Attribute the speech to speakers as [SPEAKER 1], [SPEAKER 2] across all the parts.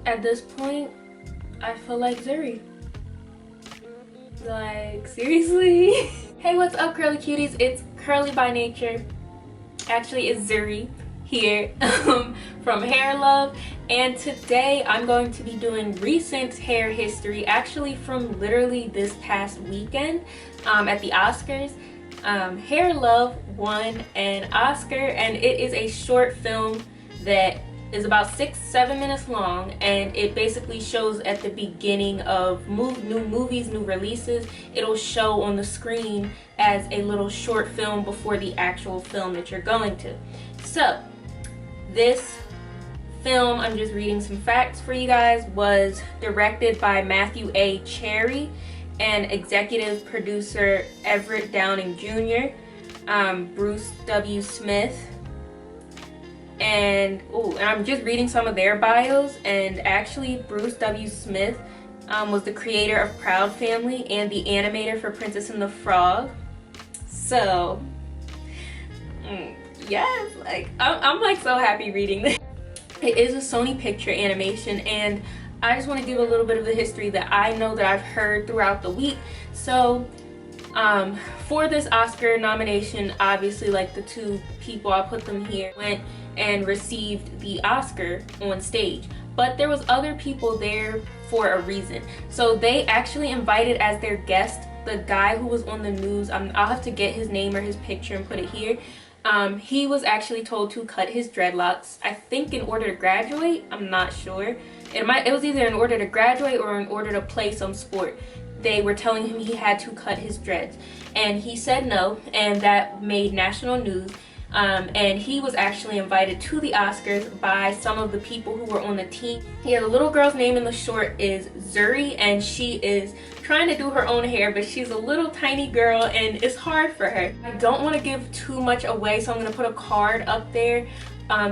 [SPEAKER 1] At this point, I feel like Zuri. Like, seriously? Hey, what's up, curly cuties? It's Curly by Nature. Actually, it's Zuri here from Hair Love, and today I'm going to be doing recent hair history, actually from literally this past weekend at the Oscars. Hair Love won an Oscar, and it is a short film that is about 6-7 minutes long, and it basically shows at the beginning of new movies, new releases. It'll show on the screen as a little short film before the actual film that you're going to. So this film, I'm just reading some facts for you guys, was directed by Matthew A. Cherry and executive producer Everett Downing Jr., Bruce W. Smith, and I'm just reading some of their bios, and actually Bruce W. Smith was the creator of Proud Family and the animator for Princess and the Frog. So yes, like I'm like so happy reading this. It is a Sony Picture animation, and I just want to give a little bit of the history that I know that I've heard throughout the week. So for this Oscar nomination, obviously, like the two people, I'll put them here, went and received the Oscar on stage, but there was other people there for a reason. So they actually invited as their guest the guy who was on the news. I'll have to get his name or his picture and put it here. He was actually told to cut his dreadlocks, I think in order to graduate. I'm not sure. It was either in order to graduate or in order to play some sport. They were telling him he had to cut his dreads, and he said no, and that made national news. And he was actually invited to the Oscars by some of the people who were on the team. Yeah, the little girl's name in the short is Zuri, and she is trying to do her own hair, but she's a little tiny girl and it's hard for her. I don't want to give too much away, so I'm going to put a card up there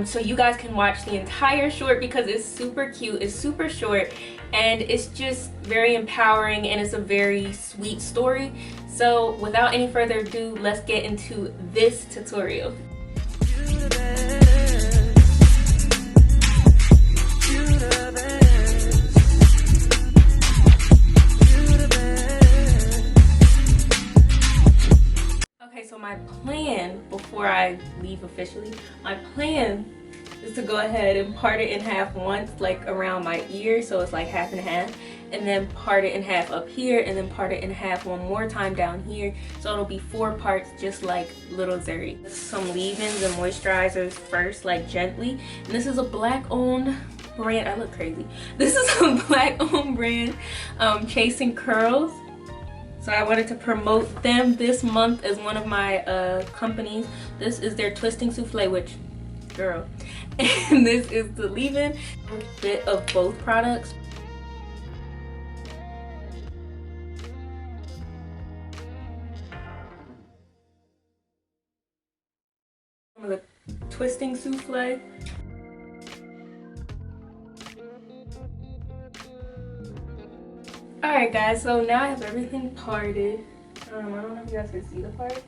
[SPEAKER 1] so you guys can watch the entire short, because it's super cute, it's super short, and it's just very empowering, and it's a very sweet story. So without any further ado, let's get into this tutorial. Okay, so my plan, before I leave officially, my plan is to go ahead and part it in half once, like around my ear, so it's like half and half, and then part it in half up here, and then part it in half one more time down here, so it'll be 4 parts, just like little Zuri. Some leave-ins and moisturizers first, like gently, and this is a black owned brand. I look crazy. This is a black owned brand, Chasing Curlz. So I wanted to promote them this month as one of my companies. This is their twisting souffle, which, girl. And this is the leave-in, a bit of both products. Some of the twisting souffle. Alright guys, so now I have everything parted. I don't know if you guys can see the parts.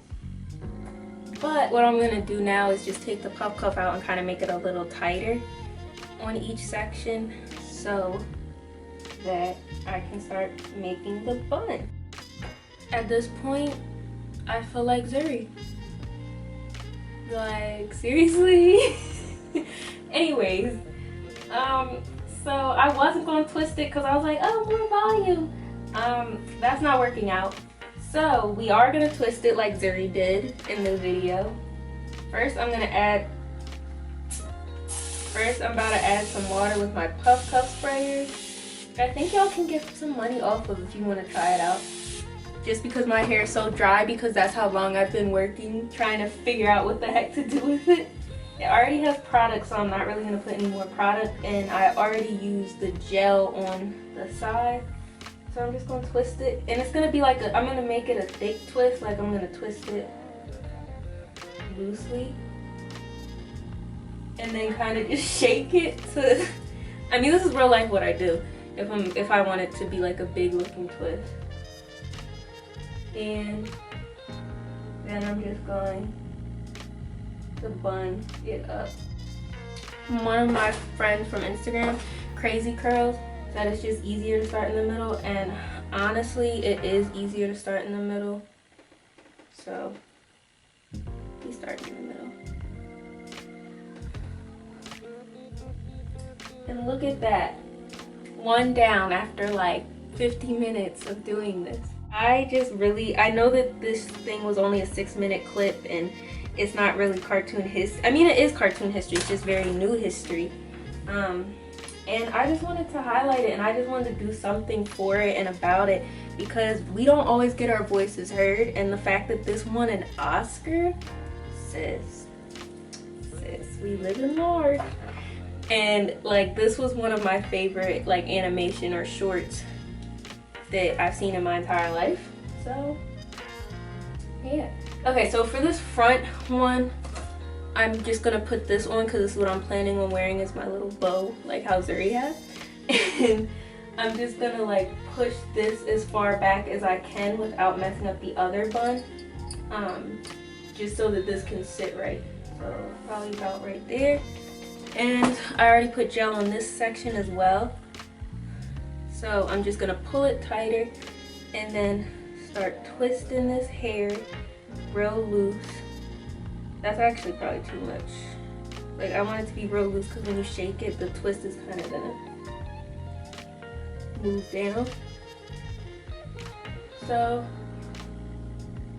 [SPEAKER 1] But what I'm going to do now is just take the puff cuff out and kind of make it a little tighter on each section so that I can start making the bun. At this point, I feel like Zuri. Like, seriously? Anyways, so I wasn't going to twist it because I was like, oh, more volume. That's not working out. So we are going to twist it like Zuri did in the video. First I'm about to add some water with my puff cuff sprayer. I think y'all can get some money off of if you want to try it out. Just because my hair is so dry, because that's how long I've been working, trying to figure out what the heck to do with it. It already has product, so I'm not really going to put any more product, and I already used the gel on the side. So I'm just going to twist it, and it's going to be like I'm going to make it a thick twist, like I'm going to twist it loosely. And then kind of just shake it to, I mean, this is real life what I do if I want it to be like a big looking twist. And then I'm just going to bun it up. One of my friends from Instagram crazy curls that it's just easier to start in the middle, and honestly it is easier to start in the middle, so we start in the middle. And look at that, one down after like 50 minutes of doing this. I know that this thing was only a 6-minute clip and it's not really cartoon history. I mean, it is cartoon history, it's just very new history. And I just wanted to highlight it, and I just wanted to do something for it and about it, because we don't always get our voices heard, and the fact that this won an Oscar, sis, we live in large. And like, this was one of my favorite like animation or shorts that I've seen in my entire life, so yeah. Okay, so for this front one, I'm just gonna put this on because this is what I'm planning on wearing as my little bow, like how Zuri has. And I'm just gonna like push this as far back as I can without messing up the other bun, just so that this can sit right. So probably about right there. And I already put gel on this section as well. So I'm just gonna pull it tighter and then start twisting this hair real loose. That's actually probably too much. Like, I want it to be real loose because when you shake it, the twist is kind of gonna move down. So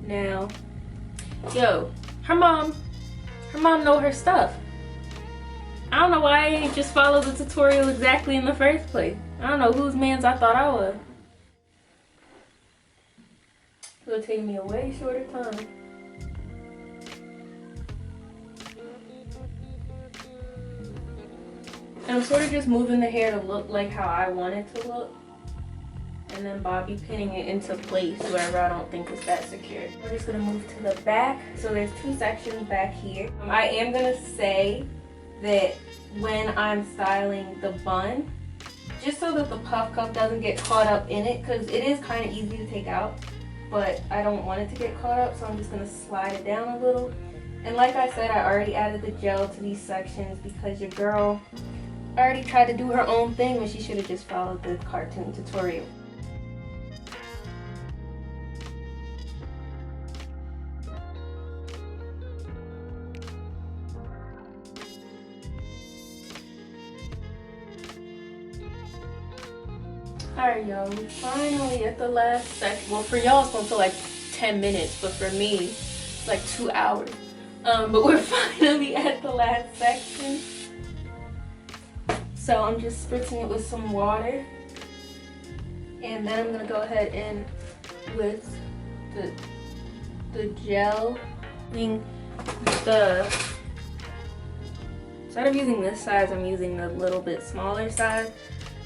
[SPEAKER 1] now, yo, her mom know her stuff. I don't know why I ain't just follow the tutorial exactly in the first place. I don't know whose mans I thought I was. It'll take me a way shorter time. And I'm sort of just moving the hair to look like how I want it to look, and then bobby pinning it into place wherever I don't think it's that secure. We're just gonna move to the back. So there's 2 sections back here. I am gonna say that when I'm styling the bun, just so that the puff cup doesn't get caught up in it, because it is kind of easy to take out, but I don't want it to get caught up, so I'm just gonna slide it down a little. And like I said, I already added the gel to these sections because your girl already tried to do her own thing when she should have just followed the cartoon tutorial. Alright y'all, we're finally at the last section. Well, for y'all it's gonna feel like 10 minutes, but for me it's like 2 hours. But we're finally at the last section. So I'm just spritzing it with some water, and then I'm gonna go ahead and with the gel, instead of using this size, I'm using the little bit smaller size.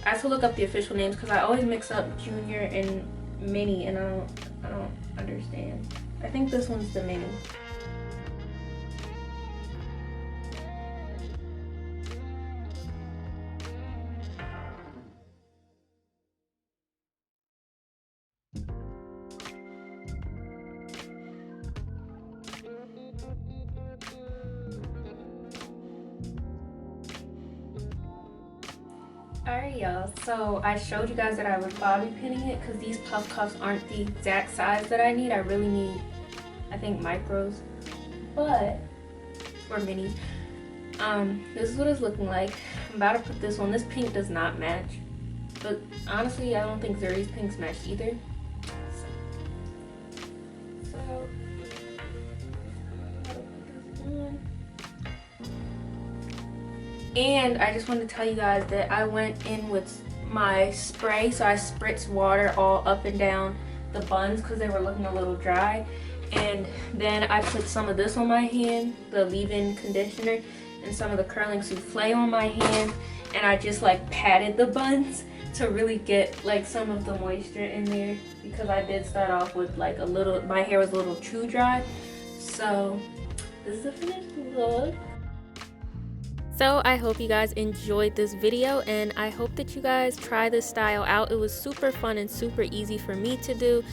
[SPEAKER 1] I have to look up the official names because I always mix up junior and mini, and I don't understand. I think this one's the mini. Alright y'all, so I showed you guys that I was bobby pinning it because these puff cuffs aren't the exact size that I need. I really need, I think, micros, or minis. This is what it's looking like. I'm about to put this on. This pink does not match, but honestly I don't think Zuri's pinks match either. So and I just wanted to tell you guys that I went in with my spray, so I spritzed water all up and down the buns because they were looking a little dry, and then I put some of this on my hand, the leave-in conditioner, and some of the curling souffle on my hand, and I just like patted the buns to really get like some of the moisture in there, because I did start off with like a little, my hair was a little too dry. So this is the finished look. So I hope you guys enjoyed this video, and I hope that you guys try this style out. It was super fun and super easy for me to do.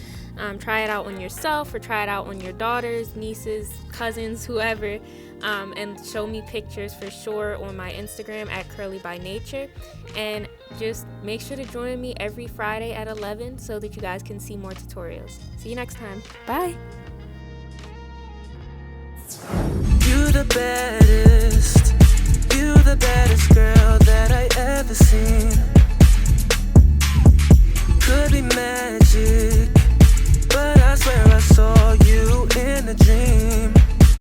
[SPEAKER 1] Try it out on yourself, or try it out on your daughters, nieces, cousins, whoever. and show me pictures for sure on my Instagram at CURLYBYNATURE. And just make sure to join me every Friday at 11 so that you guys can see more tutorials. See you next time. Bye.
[SPEAKER 2] You the baddest.